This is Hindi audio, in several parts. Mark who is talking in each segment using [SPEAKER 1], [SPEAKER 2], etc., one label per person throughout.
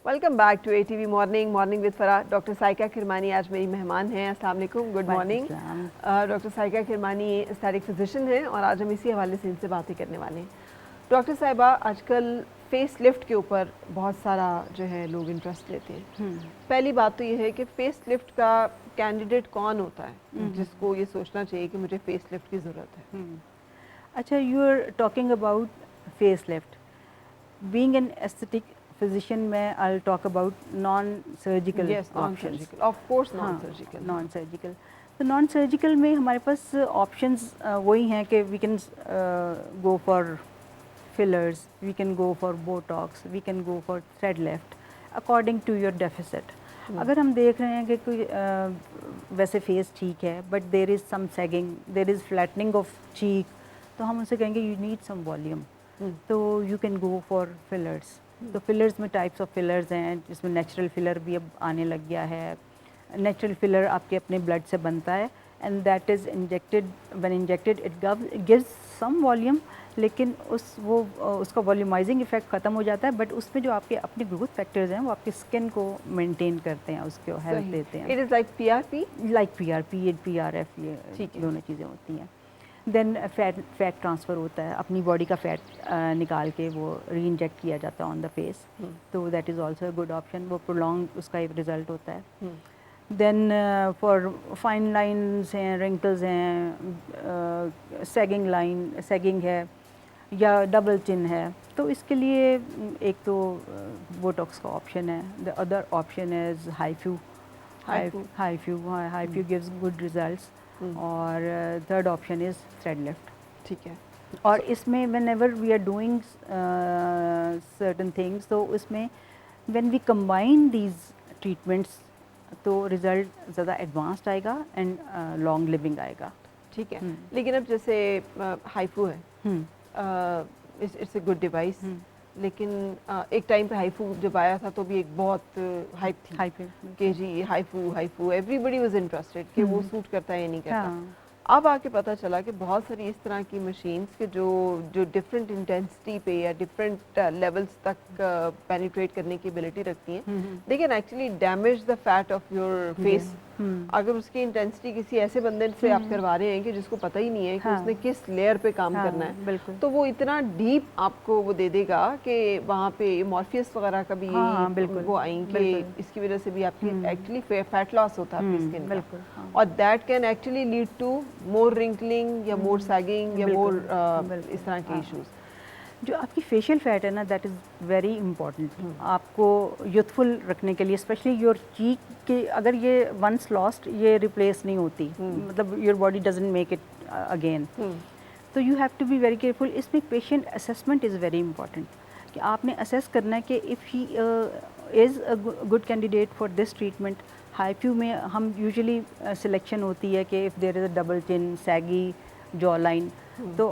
[SPEAKER 1] Welcome back to ATV morning with Farah. Doctor Saika Kirmani आज मेरी मेहमान हैं। अस्सलाम वालेकुम, good morning. Doctor Saika Kirmani aesthetic physician हैं और आज हम इसी हवाले से इनसे बातें करने वाले हैं। डॉक्टर साहिबा, आजकल फेस लिफ्ट के ऊपर बहुत सारा जो है लोग इंटरेस्ट लेते हैं। पहली बात तो ये है कि फेस लिफ्ट का कैंडिडेट कौन होता है जिसको ये सोचना चाहिए कि मुझे फेस लिफ्ट की ज़रूरत है?
[SPEAKER 2] अच्छा, you are talking about face lift. Being an aesthetic physician में I will talk about non surgical options.
[SPEAKER 1] Of course non surgical.
[SPEAKER 2] Non surgical, तो नॉन सर्जिकल में हमारे पास ऑप्शंस वही हैं कि we can go for fillers, we can go for botox, we can go for thread lift according to your deficit. अगर हम देख रहे हैं कि कोई वैसे फेस ठीक है but there is some sagging, there is flattening of cheek, तो हम उनसे कहेंगे यू नीड सम वॉल्यूम, तो you can go for fillers. तो फिलर्स में टाइप्स ऑफ फिलर्स हैं जिसमें नेचुरल फिलर भी अब आने लग गया है। नेचुरल फिलर आपके अपने ब्लड से बनता है and that is injected, when injected it gives some volume, लेकिन उसका वॉल्यूमाइजिंग इफेक्ट ख़त्म हो जाता है, बट उसमें जो आपके अपने ग्रोथ फैक्टर्स हैं वो आपकी स्किन को मेंटेन करते हैं, उसको हेल्प देते हैं।
[SPEAKER 1] It is like PRP,
[SPEAKER 2] PRF, ये दोनों चीज़ें होती हैं। देन फैट ट्रांसफ़र होता है, अपनी बॉडी का फैट निकाल के वो री इंजेक्ट किया जाता है ऑन द फेस, तो that is also a good option, वो प्रोलॉन्ग उसका एक रिज़ल्ट होता है। देन फॉर फाइन लाइंस हैं, रिंकल्स हैं, सैगिंग है या डबल चिन है, तो इसके लिए एक तो बोटॉक्स का ऑप्शन है। The other option is HIFU gives good results, और third option is thread lift.
[SPEAKER 1] ठीक है।
[SPEAKER 2] और इसमें whenever we are doing certain things, तो उसमें when we combine these treatments तो रिज़ल्ट ज़्यादा एडवांस्ड आएगा एंड लॉन्ग लिविंग आएगा।
[SPEAKER 1] ठीक है। लेकिन अब जैसे हाइफू है, इट्स अ गुड डिवाइस, लेकिन एक टाइम पे हाइफू जब आया था तो भी एक बहुत हाइप थी कि जी हाइफू एवरीबडी वाज इंटरेस्टेड कि वो सूट करता है या नहीं करता। अब आके पता चला कि बहुत सारी इस तरह की मशीन्स के जो डिफरेंट इंटेंसिटी पे या डिफरेंट लेवल्स तक पेनिट्रेट करने की एबिलिटी रखती हैं, they can actually damage the fat of your face. अगर उसकी इंटेंसिटी किसी ऐसे बंदे से आप करवा रहे हैं कि जिसको पता ही नहीं है कि उसने किस लेयर पे काम करना है, तो वो इतना डीप आपको वो दे देगा कि वहाँ पे मॉर्फियस वगैरह का भी वो आएंगे, इसकी वजह से भी आपकी एक्चुअली फैट लॉस होता है आपकी स्किन का, और that can actually lead to more wrinkling या मोर सैगिंग या मोर इस तरह के इश्यूज।
[SPEAKER 2] जो आपकी फेशियल फैट है ना, दैट इज़ वेरी इंपॉर्टेंट आपको यूथफुल रखने के लिए, स्पेशली योर चीक के, अगर ये वंस लॉस्ट ये रिप्लेस नहीं होती, मतलब your body doesn't make it again, तो you have to be very careful. इसमें patient assessment is very important कि आपने असेस करना है कि if he is a good candidate for this treatment. HIFU में हम यूजुअली सिलेक्शन होती है कि if there is a double chin, saggy jawline, तो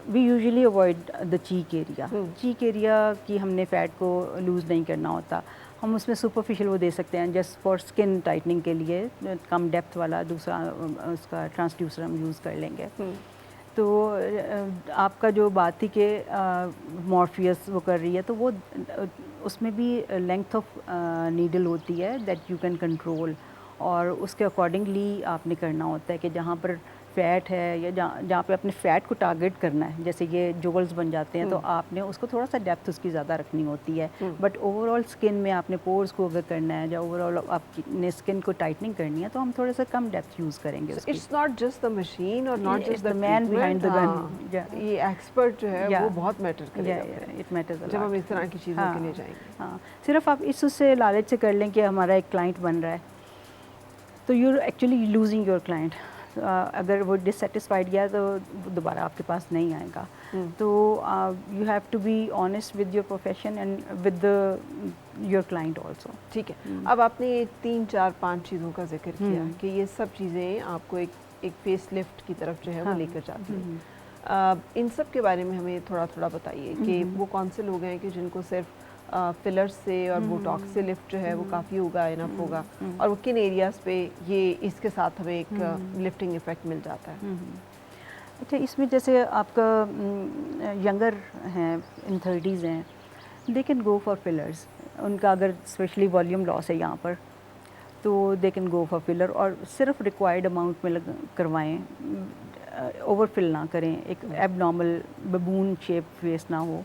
[SPEAKER 2] we usually avoid the cheek area. Cheek area की हमने फ़ैट को लूज़ नहीं करना होता, हम उसमें सुपरफिशियल वो दे सकते हैं जस्ट फॉर स्किन टाइटनिंग के लिए, कम डेप्थ वाला दूसरा उसका ट्रांसड्यूसर हम यूज़ कर लेंगे। तो आपका जो बात थी कि मॉर्फियस वो कर रही है, तो वो उसमें भी लेंथ ऑफ नीडल होती है दैट यू कैन कंट्रोल, और उसके अकॉर्डिंगली आपने करना होता है कि जहाँ पर फैट है या जहाँ पे अपने फ़ैट को टारगेट करना है, जैसे ये जोल्स बन जाते हैं, तो आपने उसको थोड़ा सा डेप्थ उसकी ज़्यादा रखनी होती है, बट ओवरऑल स्किन में आपने पोर्स को अगर करना है या ओवरऑल आपने स्किन को टाइटनिंग करनी है, तो हम थोड़ा सा कम डेप्थ यूज़ करेंगे।
[SPEAKER 1] It's not just the machine और not just the
[SPEAKER 2] man behind the gun,
[SPEAKER 1] ये एक्सपर्ट जो है वो बहुत मैटर करेगा,
[SPEAKER 2] इट मैटर्स
[SPEAKER 1] जब हम इस तरह की चीज़ों के लिए जाएंगे।
[SPEAKER 2] हाँ, सिर्फ आप इस उससे लालच से कर लें कि हमारा एक क्लाइंट बन रहा है, तो you are actually losing your client. अगर वो डिससेटिस्फाइड गया तो दोबारा आपके पास नहीं आएगा। तो you have to be honest with your profession and with your client also. ठीक है।
[SPEAKER 1] अब आपने 3, 4, 5 चीज़ों का जिक्र किया कि ये सब चीज़ें आपको एक फेस लिफ्ट की तरफ जो है वो लेकर जाती हैं। इन सब के बारे में हमें थोड़ा थोड़ा बताइए कि वो कौन से लोग हैं कि जिनको सिर्फ फिलर्स से और बोटॉक्स से लिफ्ट जो है वो काफ़ी होगा, इनफ होगा, और वो किन एरियाज़ पे ये इसके साथ हमें एक लिफ्टिंग इफ़ेक्ट मिल जाता है?
[SPEAKER 2] अच्छा, इसमें जैसे आपका यंगर हैं, इन 30s हैं, they can go for fillers. उनका अगर स्पेशली वॉल्यूम लॉस है यहाँ पर तो they can go for filler, और सिर्फ रिक्वायर्ड अमाउंट में करवाएं, ओवरफिल ना करें, एक एबनॉर्मल बबून शेप फेस ना हो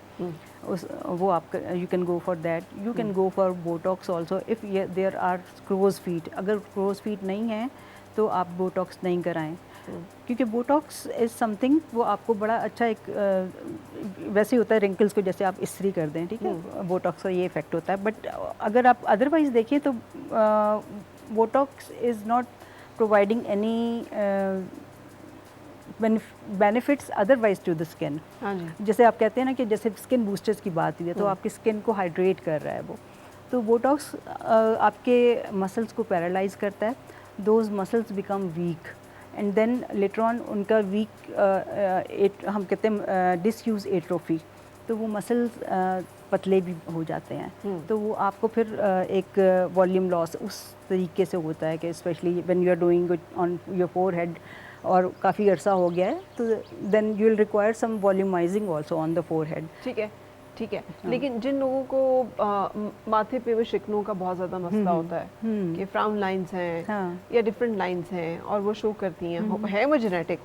[SPEAKER 2] उस, वो आप you can go for that. You can go for Botox also if there are crow's feet. अगर क्रोज फीट नहीं है तो आप बोटॉक्स नहीं कराएं, क्योंकि बोटॉक्स इज़ समथिंग वो आपको बड़ा अच्छा एक वैसे होता है रिंकल्स को जैसे आप इस्त्री कर दें, ठीक है, बोटॉक्स का ये इफेक्ट होता है। बट अगर आप अदरवाइज देखें तो Botox is not providing any benefits otherwise to the skin. जैसे आप कहते हैं ना कि जैसे स्किन बूस्टर्स की बात हुई है तो आपकी स्किन को हाइड्रेट कर रहा है वो, तो बोटॉक्स आपके मसल्स को पैरालाइज करता है, those muscles become weak and then later on उनका वीक हम कहते हैं डिसयूज एट्रोफी, तो वो मसल्स पतले भी हो जाते हैं। तो वो आपको फिर एक वॉल्यूम लॉस उस तरीके से होता है कि specially when you are doing it on your forehead और काफ़ी अरसा हो गया है तो then you will require some volumising also on the forehead.
[SPEAKER 1] ठीक है, ठीक है। लेकिन जिन लोगों को माथे पे वो शिकनों का बहुत ज़्यादा मसला होता है कि फ्राउन लाइंस हैं या डिफरेंट लाइंस हैं और वो शो करती हैं, है वो जेनेटिक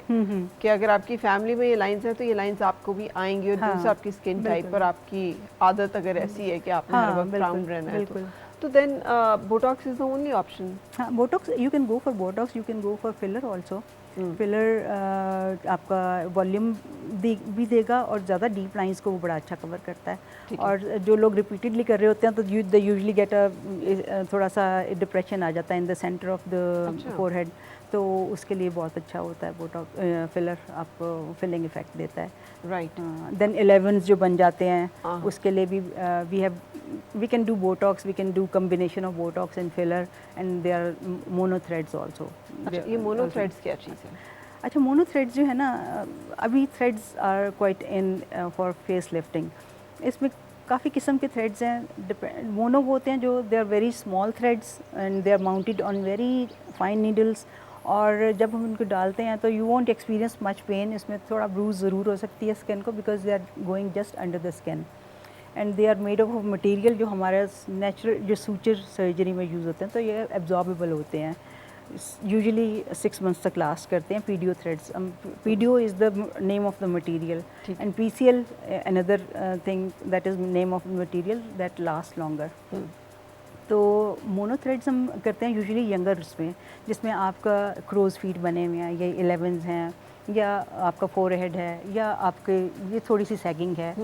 [SPEAKER 1] कि अगर आपकी फैमिली में ये लाइंस हैं तो ये लाइंस आपको भी आएंगी और दूसरा आपकी स्किन टाइप और आपकी आदत अगर ऐसी है कि आपने हर वक्त फ्राउन रहना है तो then botox is the only option.
[SPEAKER 2] हाँ, botox you can go for botox, you can go for filler also. Filler आपका वॉल्यूम भी देगा और ज़्यादा डीप लाइंस को वो बड़ा अच्छा कवर करता है। और जो लोग रिपीटेडली कर रहे होते हैं तो दे यूजुअली गेट थोड़ा सा डिप्रेशन आ जाता है in the centre of the forehead, तो उसके लिए बहुत अच्छा होता है बोटॉक्स फिलर, आपको फिलिंग इफेक्ट देता है।
[SPEAKER 1] राइट।
[SPEAKER 2] देन 11s जो बन जाते हैं उसके लिए भी we can do botox, we can do combination of botox and filler and there are mono threads also।
[SPEAKER 1] अच्छा, ये मोनो थ्रेड्स क्या चीज़ है?
[SPEAKER 2] अच्छा, मोनो थ्रेड्स जो है ना, अभी threads are quite in for face lifting. इसमें काफ़ी किस्म के थ्रेड्स हैं। मोनो होते हैं जो they are very small threads and they are mounted on very fine needles, और जब हम उनको डालते हैं तो you won't experience much pain. इसमें थोड़ा ब्रूज ज़रूर हो सकती है स्किन को because they are going just under the skin and they are made of material जो हमारे नेचुरल जो सूचर सर्जरी में यूज़ होते हैं, तो ये एब्जॉर्बेबल होते हैं, यूजुअली 6 months तक लास्ट करते हैं। PDO threads, PDO is the name of the material and PCL another thing that is name of the material that last longer. तो मोनो थ्रेड्स हम करते हैं यूजुअली यंगर्स में, जिसमें आपका क्रोज फीट बने हुए हैं, ये 11s हैं, या आपका फोरहेड है, या आपके ये थोड़ी सी सैगिंग है,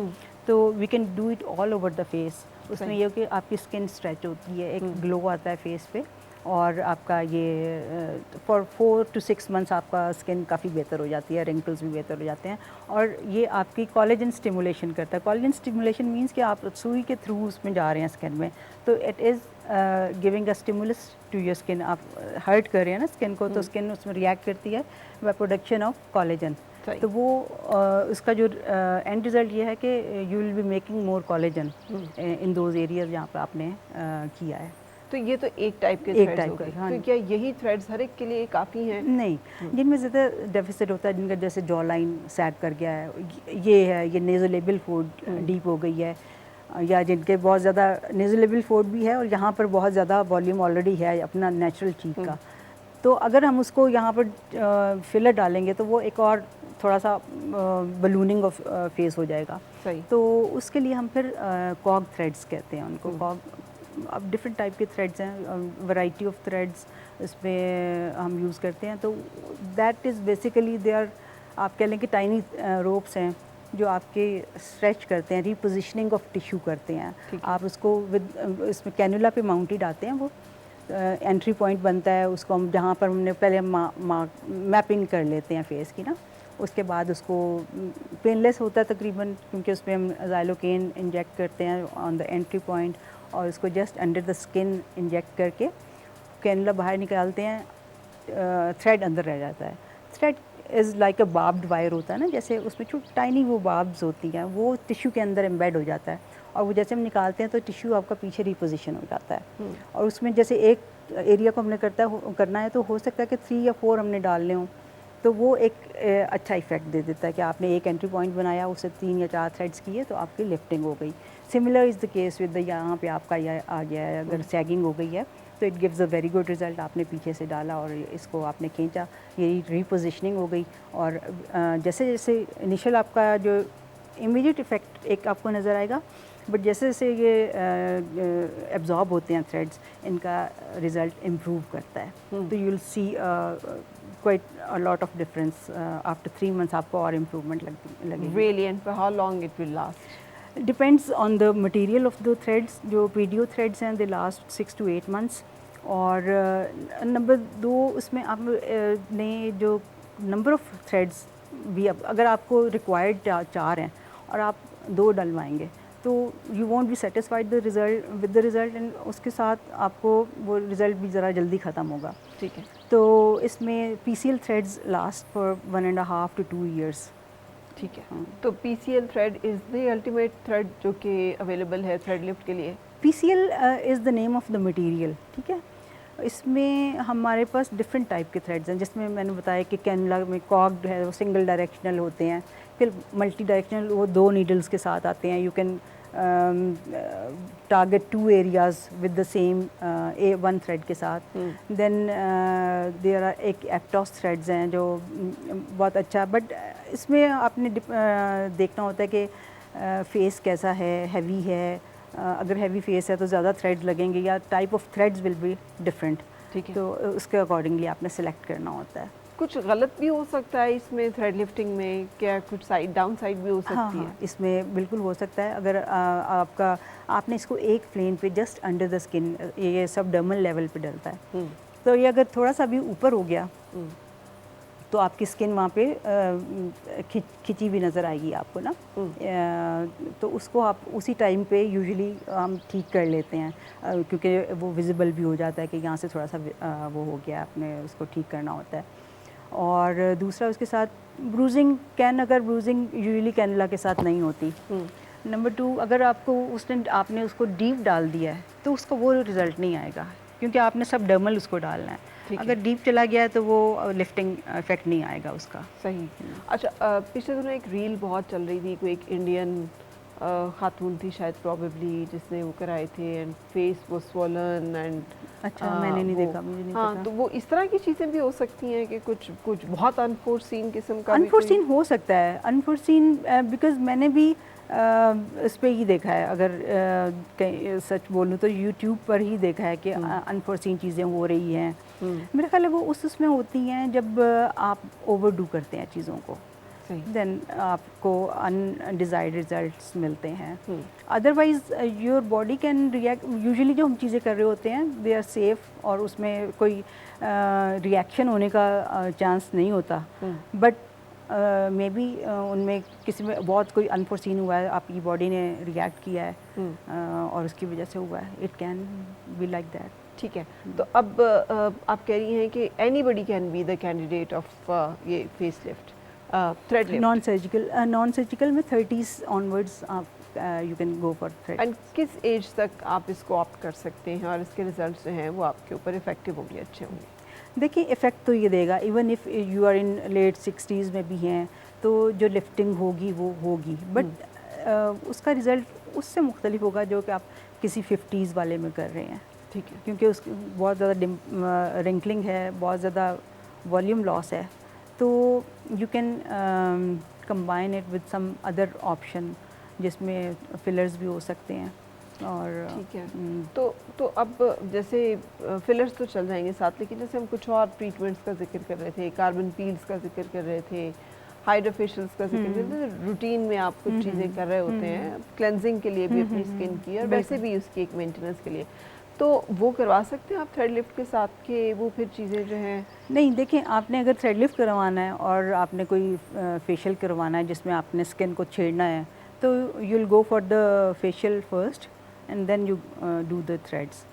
[SPEAKER 2] तो we can do it all over the face. उसमें ये कि आपकी स्किन स्ट्रेच होती है, एक ग्लो आता है फेस पे, और आपका ये फॉर 4 to 6 months आपका स्किन काफ़ी बेहतर हो जाती है, रिंकल्स भी बेहतर हो जाते हैं, और ये आपकी कोलेजन स्टिमुलेशन करता है। कोलेजन स्टिमुलेशन मींस कि आप सुई के थ्रू उसमें जा रहे हैं स्किन में, तो it is giving a stimulus to your skin. आप हर्ट कर रहे हैं ना स्किन को, तो स्किन उसमें रिएक्ट करती है बाय प्रोडक्शन ऑफ कोलेजन। तो वो उसका जो एंड रिज़ल्ट ये है कि you will be making more collagen in those areas जहाँ पर आपने किया है।
[SPEAKER 1] तो ये तो एक टाइप के थ्रेड्स हो गए। हाँ, तो क्या यही थ्रेड्स हर एक के लिए काफ़ी हैं?
[SPEAKER 2] नहीं, जिनमें ज़्यादा डेफिसिट होता है, जिनका जैसे जॉ लाइन सैग कर गया है, ये है, ये नेज़ोलेबल फोर्ड डीप हो गई है, या जिनके बहुत ज़्यादा नेज़ोलेबल फोर्ड भी है और यहाँ पर बहुत ज़्यादा वॉल्यूम ऑलरेडी है अपना नेचुरल चीक का, तो अगर हम उसको यहाँ पर फिलर डालेंगे तो वो एक और थोड़ा सा बलूनिंग ऑफ फेस हो जाएगा।
[SPEAKER 1] सही।
[SPEAKER 2] तो उसके लिए हम फिर कॉग थ्रेड्स कहते हैं उनको। कॉग अब डिफरेंट टाइप के थ्रेड्स हैं, वैरायटी ऑफ थ्रेड्स इसमें हम यूज़ करते हैं। तो that is basically they are, आप कह लें कि टाइनी रोप्स हैं जो आपके स्ट्रेच करते हैं, रीपोजिशनिंग ऑफ टिश्यू करते हैं। आप उसको विद इसमें कैनुला पे माउंटेड आते हैं, वो एंट्री पॉइंट बनता है, उसको हम जहाँ पर हमने पहले मैपिंग कर लेते हैं फेस की ना, उसके बाद उसको पेनलेस होता है तकरीबन, क्योंकि उसमें हम ज़ाइलोकेन इंजेक्ट करते हैं ऑन द एंट्री पॉइंट, और उसको just under the skin inject करके कैनुला बाहर निकालते हैं, थ्रेड अंदर रह जाता है। Thread is like a barbed wire होता है ना, जैसे उसमें छोटी टाइनी वो बार्ब्स होती हैं, वो टिश्यू के अंदर एम्बेड हो जाता है, और वो जैसे हम निकालते हैं तो टिश्यू आपका पीछे रिपोजिशन हो जाता है। और उसमें जैसे एक एरिया को हमने करना है तो हो सकता है कि 3 या 4 हमने डालने हों, तो वो एक अच्छा इफेक्ट दे देता है कि आपने एक एंट्री पॉइंट बनाया, उसे 3 या 4 थ्रेड्स किए तो आपकी लिफ्टिंग हो गई। Similar is the case with the, यहाँ पे आपका यह आ गया है, अगर सैगिंग हो गई है तो it gives a very good result. आपने पीछे से डाला और इसको आपने खींचा, ये रीपोजिशनिंग हो गई। और जैसे जैसे इनिशियल आपका जो इमीडिएट इफेक्ट एक आपको नज़र आएगा, बट जैसे जैसे ये एब्जॉर्ब होते हैं थ्रेड्स, इनका रिज़ल्ट इम्प्रूव करता है। तो you will see quite a lot of difference after 3 months आपको और improvement लगेगी।
[SPEAKER 1] Really, and for how long it will last?
[SPEAKER 2] Depends on the material of the threads। जो PDO threads हैं they last 6 to 8 months। और नंबर 2 उसमें आप ने जो नंबर ऑफ थ्रेड्स भी, अगर आपको रिक्वायर्ड 4 हैं और आप 2 डलवाएंगे तो you want be satisfied the result with the result, and उसके साथ आपको वो रिज़ल्ट भी ज़रा जल्दी ख़त्म होगा।
[SPEAKER 1] ठीक है।
[SPEAKER 2] तो इसमें PCL threads last for 1.5 to 2 years।
[SPEAKER 1] ठीक है। तो PCL thread is the ultimate thread जो कि अवेलेबल है थ्रेड लिफ्ट के लिए?
[SPEAKER 2] PCL is the name of the material. ठीक है, इसमें हमारे पास डिफरेंट टाइप के थ्रेड्स हैं, जिसमें मैंने बताया कि कैनला में कॉग्ड है, वो सिंगल डायरेक्शनल होते हैं। फिर मल्टी डायरेक्शनल, वो 2 नीडल्स के साथ आते हैं। You can target 2 areas with the same one thread के साथ। देन देयर आर एक एक्टॉस थ्रेड्स हैं जो बहुत अच्छा, बट इसमें आपने देखना होता है कि फेस कैसा है, हैवी है। अगर हैवी फेस है तो ज़्यादा थ्रेड्स लगेंगे, या type of threads will be different.
[SPEAKER 1] ठीक है।
[SPEAKER 2] तो उसके अकॉर्डिंगली आपने सेलेक्ट करना होता है।
[SPEAKER 1] कुछ गलत भी हो सकता है इसमें थ्रेड लिफ्टिंग में? क्या कुछ साइड डाउन साइड भी हो सकती है?
[SPEAKER 2] इसमें बिल्कुल हो सकता है। अगर आपने इसको एक प्लेन पे जस्ट अंडर द स्किन, ये सबडर्मल लेवल पे डलता है, तो ये अगर थोड़ा सा भी ऊपर हो गया तो आपकी स्किन वहाँ पे खिंची भी नज़र आएगी आपको ना। तो उसको आप उसी टाइम पे यूजुअली हम ठीक कर लेते हैं, क्योंकि वो विजिबल भी हो जाता है कि यहाँ से थोड़ा सा वो हो गया, आपने उसको ठीक करना होता है। और दूसरा उसके साथ ब्रूजिंग अगर ब्रूजिंग यूजुअली कैनुला के साथ नहीं होती। नंबर 2, अगर आपने उसको डीप डाल दिया है तो उसका वो रिज़ल्ट नहीं आएगा, क्योंकि आपने सब डर्मल उसको डालना है। अगर डीप चला गया है तो वो लिफ्टिंग इफेक्ट नहीं आएगा उसका।
[SPEAKER 1] सही। अच्छा, पिछले दिनों एक रील बहुत चल रही थी, कोई एक इंडियन खातून थी शायद प्रोबेबली, जिसने वो कराए थे एंड फेस वो स्वॉलन एंड।
[SPEAKER 2] अच्छा, मैंने नहीं देखा, मुझे नहीं पता।
[SPEAKER 1] तो वो इस तरह की चीज़ें भी हो सकती हैं कि कुछ बहुत अनफोर्सीन किस्म का
[SPEAKER 2] अनफोर्सीन हो सकता है। अनफोर्सीन बिकॉज मैंने भी इस पे ही देखा है, अगर सच बोलूँ तो यूट्यूब पर ही देखा है कि अनफोर्सीन चीज़ें हो रही हैं। मेरा ख्याल है वो उसमें होती हैं जब आप ओवरडू करते हैं चीज़ों को, देन आपको अनडिज़ायर्ड रिजल्ट्स मिलते हैं। Otherwise your body can react. Usually जो हम चीज़ें कर रहे होते हैं दे आर सेफ़ और उसमें कोई रिएक्शन होने का चांस नहीं होता, बट मे बी उनमें किसी में बहुत कोई अनफोर्सीन हुआ है, आपकी बॉडी ने रिएक्ट किया है और उसकी वजह से हुआ है। It can be like that.
[SPEAKER 1] ठीक है। तो अब आप कह रही हैं कि anybody can be the candidate of ये face lift, thread lift?
[SPEAKER 2] Non surgical में 30s ऑनवर्ड्स आप you can go for thread.
[SPEAKER 1] And किस एज तक आप इसको ऑप्ट कर सकते हैं और इसके रिजल्ट्स जो हैं वो आपके ऊपर इफेक्टिव होंगे, अच्छे होंगे?
[SPEAKER 2] देखिए, इफ़ेक्ट तो ये देगा even if you are in late 60s में भी हैं तो जो लिफ्टिंग होगी वो होगी, बट उसका रिज़ल्ट उससे मुख्तलिफ होगा जो कि आप किसी 50s वाले में कर रहे हैं।
[SPEAKER 1] ठीक है।
[SPEAKER 2] क्योंकि उसकी बहुत ज़्यादा रिंकलिंग है, बहुत ज़्यादा वॉल्यूम लॉस है, तो you can combine it with some other option जिसमें फिलर्स भी हो सकते हैं। और
[SPEAKER 1] ठीक है। तो अब जैसे फिलर्स तो चल जाएंगे साथ, लेकिन जैसे हम कुछ और ट्रीटमेंट्स का जिक्र कर रहे थे, कार्बन पील्स का जिक्र कर रहे थे, हाइड्रोफेशियल्स का जिक्र कर रहे थे, रूटीन में आप कुछ चीज़ें कर रहे होते हैं क्लेंजिंग के लिए भी अपनी स्किन की और वैसे भी उसकी एक मेंटेनेंस के लिए, तो वो करवा सकते हैं आप थ्रेड लिफ्ट के साथ के वो फिर चीज़ें जो हैं?
[SPEAKER 2] नहीं, देखिए, आपने अगर थ्रेड लिफ्ट करवाना है और आपने कोई फेशियल करवाना है जिसमें आपने स्किन को छेड़ना है, तो you will go for the facial first and then you do the threads.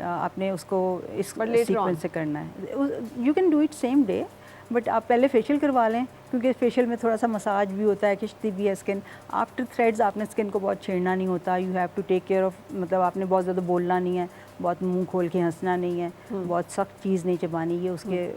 [SPEAKER 2] आपने उसको इस सीक्वेंस से करना है। You can do it same day, but आप पहले फेशियल करवा लें, क्योंकि फेशियल में थोड़ा सा मसाज भी होता है, खिंचती भी है स्किन। आफ्टर थ्रेड्स आपने स्किन को बहुत छेड़ना नहीं होता, you have to take care of, मतलब आपने बहुत ज़्यादा बोलना नहीं है, बहुत मुंह खोल के हंसना नहीं है, बहुत सख्त चीज़ नहीं चबानी, ये उसके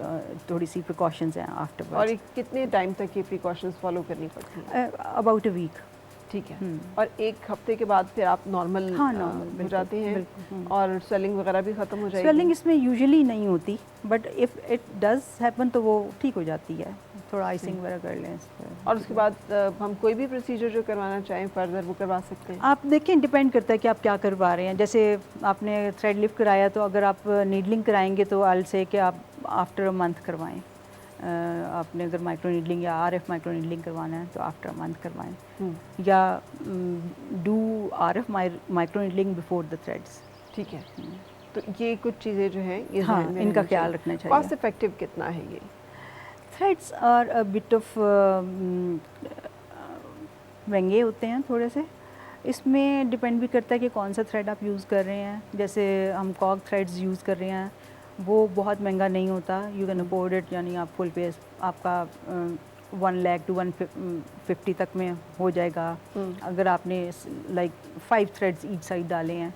[SPEAKER 2] थोड़ी सी प्रिकॉशंस हैं आफ्टर।
[SPEAKER 1] और कितने टाइम तक ये प्रिकॉशंस फॉलो करनी पड़ती हैं?
[SPEAKER 2] About a week.
[SPEAKER 1] ठीक है। और एक हफ्ते के बाद फिर आप नॉर्मल हो जाते हैं और स्वेलिंग वगैरह भी ख़त्म हो जाएगी?
[SPEAKER 2] स्वेलिंग इसमें यूजुअली नहीं होती, but if it does happen तो वो ठीक हो जाती है, थोड़ा आइसिंग वगैरह कर लें इस पर।
[SPEAKER 1] और उसके बाद हम कोई भी प्रोसीजर जो करवाना चाहें फर्दर वो करवा सकते हैं?
[SPEAKER 2] आप देखें, डिपेंड करता है कि आप क्या करवा रहे हैं। जैसे आपने थ्रेड लिफ्ट कराया, तो अगर आप नीडलिंग कराएंगे तो आई विल से कि आप आफ्टर अ मंथ करवाएं। आपने अगर माइक्रो नीडलिंग या आरएफ माइक्रो नीडलिंग करवाना है तो आफ्टर अ मंथ करवाएं, या do RF micro needling before the threads.
[SPEAKER 1] ठीक है। तो ये कुछ चीज़ें जो हैं ये
[SPEAKER 2] हाँ, इनका ख्याल रखना चाहिए।
[SPEAKER 1] कॉस्ट इफेक्टिव कितना है ये?
[SPEAKER 2] Threads are a bit of महंगे होते हैं थोड़े से। इसमें डिपेंड भी करता है कि कौन सा थ्रेड आप यूज़ कर रहे हैं। जैसे हम कॉग थ्रेड्स यूज़ कर रहे हैं, वो बहुत महंगा नहीं होता, यू कैन अफोर्ड इट, यानी आप फुल पेस आपका 1 लाख to 150 तक में हो जाएगा। अगर आपने लाइक 5 थ्रेड्स ईच साइड डाले हैं,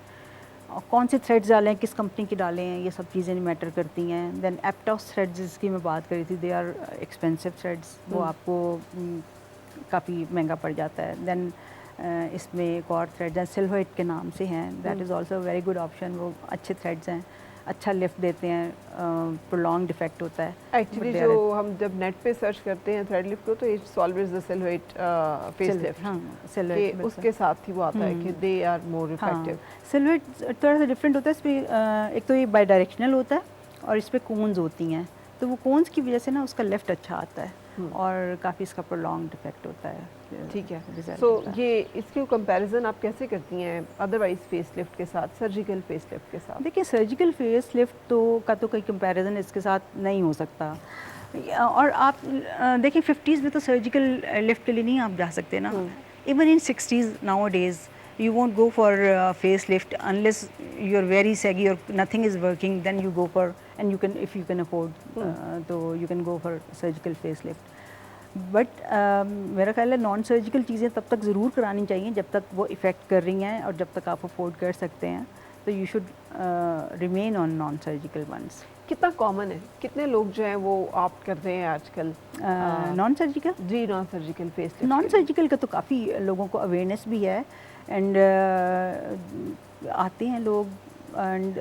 [SPEAKER 2] और कौन से थ्रेड्स डाले हैं, किस कंपनी के डाले हैं, ये सब चीज़ें मैटर करती हैं। देन एप्टॉस थ्रेड्स जिसकी मैं बात करी थी, दे आर एक्सपेंसिव थ्रेड्स, वो आपको काफ़ी महंगा पड़ जाता है। देन इसमें एक और थ्रेड्स हैं सिल्हर्ट के नाम से हैं, that is also very good option. वो अच्छे थ्रेड्स हैं, अच्छा लिफ्ट देते हैं, प्रोलॉन्ग्ड इफेक्ट होता है।
[SPEAKER 1] एक्चुअली जो हम जब नेट पे सर्च करते हैं थ्रेड लिफ्ट को, तो it's always the silhouette face lift,
[SPEAKER 2] हाँ, सिल्हर्ट
[SPEAKER 1] उसके साथ ही वो आता है कि दे आर मोर इफेक्टिव।
[SPEAKER 2] सिल्हर्ट थोड़ा सा डिफरेंट होता है। इस पर एक तो ये बाई डायरेक्शनल होता है और इस पर कोन्स होती हैं, तो वो कोन्स की वजह से ना उसका लिफ्ट अच्छा आता है और काफ़ी इसका प्रोलॉन्ग्ड इफेक्ट होता है।
[SPEAKER 1] ठीक है। सो ये इसकी कंपैरिजन आप कैसे करती हैं अदरवाइज फेस लिफ्ट के साथ, सर्जिकल फेस लिफ्ट के साथ?
[SPEAKER 2] देखिए, सर्जिकल फेस लिफ्ट का तो कोई कंपैरिजन इसके साथ नहीं हो सकता। और आप देखिए 50s में तो सर्जिकल लिफ्ट के लिए नहीं आप जा सकते ना। Even in 60s now days you won't go for face lift unless you're very saggy or nothing is working, then you go for, and you can, if you can afford, so you can go for surgical face lift. But मेरा ख्याल है नॉन सर्जिकल चीज़ें तब तक ज़रूर करानी चाहिए जब तक वो इफ़ेक्ट कर रही हैं और जब तक आप अफोर्ड कर सकते हैं, तो you should remain on non surgical ones.
[SPEAKER 1] कितना कॉमन है, कितने लोग जो हैं वो ऑप्ट करते हैं आजकल
[SPEAKER 2] नॉन सर्जिकल?
[SPEAKER 1] जी, non surgical face lift.
[SPEAKER 2] Non surgical का तो काफ़ी लोगों को अवेयरनेस भी है, एंड आते हैं लोग, and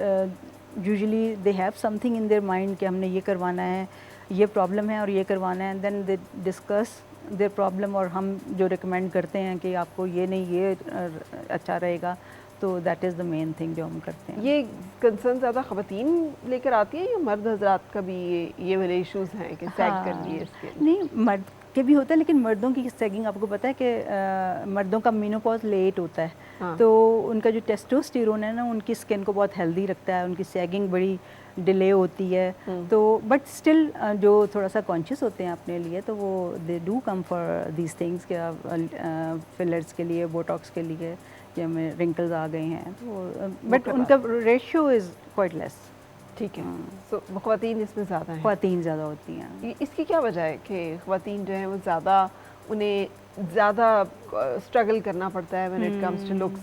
[SPEAKER 2] usually they have something in their mind कि हमने ये करवाना है, ये प्रॉब्लम है और ये करवाना है, then they discuss their problem, और हम जो रिकमेंड करते हैं कि आपको ये नहीं, ये अच्छा रहेगा, तो that is the main thing जो हम करते हैं।
[SPEAKER 1] ये कंसर्न ज़्यादा ख़वातीन लेकर आती हैं या मर्द हजरात का भी ये वाले इश्यूज़ हैं कि सैग कर लिए इसके?
[SPEAKER 2] नहीं, मर्द के भी होता है, लेकिन मर्दों की सैगिंग आपको पता है कि मर्दों का मेनोपॉज लेट होता है। हाँ। तो उनका जो टेस्टोस्टेरोन है ना, उनकी स्किन को बहुत हेल्दी रखता है, उनकी सैगिंग बड़ी डिले होती है। तो बट स्टिल जो थोड़ा सा कॉन्शियस होते हैं अपने लिए, तो वो they do come for these things कि फिलर्स के लिए, बोटॉक्स के लिए, कि हमें रिंकल्स आ गए हैं, तो बट उनका रेशियो इज़ क्वाइट लेस।
[SPEAKER 1] ठीक है। सो ख़वातीन इसमें ज़्यादा हैं?
[SPEAKER 2] ख़वातीन ज़्यादा होती हैं।
[SPEAKER 1] इसकी क्या वजह है कि ख़वातीन जो हैं वो ज़्यादा, उन्हें ज़्यादा स्ट्रगल करना पड़ता है when it comes to looks?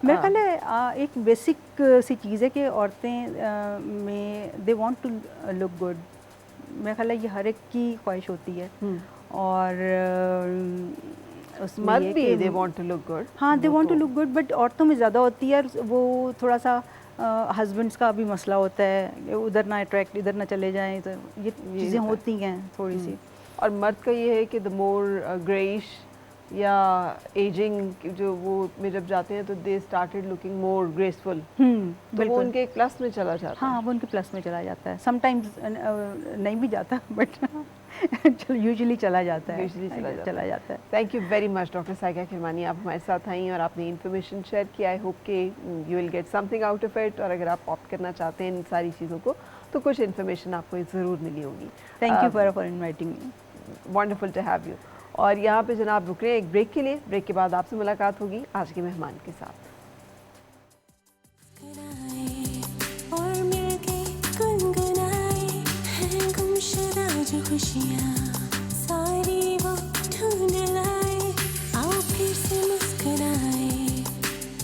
[SPEAKER 2] मेरा ख्याल है एक बेसिक सी चीज़ है कि औरतें में they want to look good. मेरा ख्याल है ये हर एक की ख्वाहिश होती है, और
[SPEAKER 1] मर्द भी they want to look good.
[SPEAKER 2] हाँ, they want to look good, but औरतों में ज़्यादा होती है। वो थोड़ा सा हस्बैंड्स का भी मसला होता है, उधर ना अट्रैक्ट, इधर ना चले जाएं, तो ये चीज़ें होती हैं थोड़ी सी।
[SPEAKER 1] और मर्द का ये है कि द मोर ग्रेइश या एजिंग जो वो में जब जाते हैं तो they started looking more graceful, तो वो उनके प्लस में चला जाता है।
[SPEAKER 2] हाँ, वो उनके प्लस में चला जाता है। समटाइम्स नहीं भी जाता, बट यूजुअली चला जाता है। चला जाता है।
[SPEAKER 1] Thank you very much doctor Saika Kirmani, आप हमारे साथ आई और आपने इन्फॉर्मेशन शेयर किया। आई होप कि you will get something out of it, और अगर आप ऑप्ट करना चाहते हैं इन सारी चीज़ों को, तो कुछ इन्फॉर्मेशन आपको ज़रूर मिली होगी।
[SPEAKER 2] Thank you for inviting me.
[SPEAKER 1] Wonderful to have you. और यहाँ पे जनाब रुक रहे हैं एक ब्रेक के लिए। ब्रेक के बाद आपसे मुलाकात होगी आज के मेहमान के साथ।
[SPEAKER 3] और मिलके गुनगुनाए हैं गुमशुदा जो खुशियाँ सारी वो ढूंढ लाए, आओ फिर से मुस्कुराए,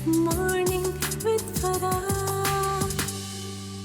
[SPEAKER 3] मॉर्निंग विद फराह।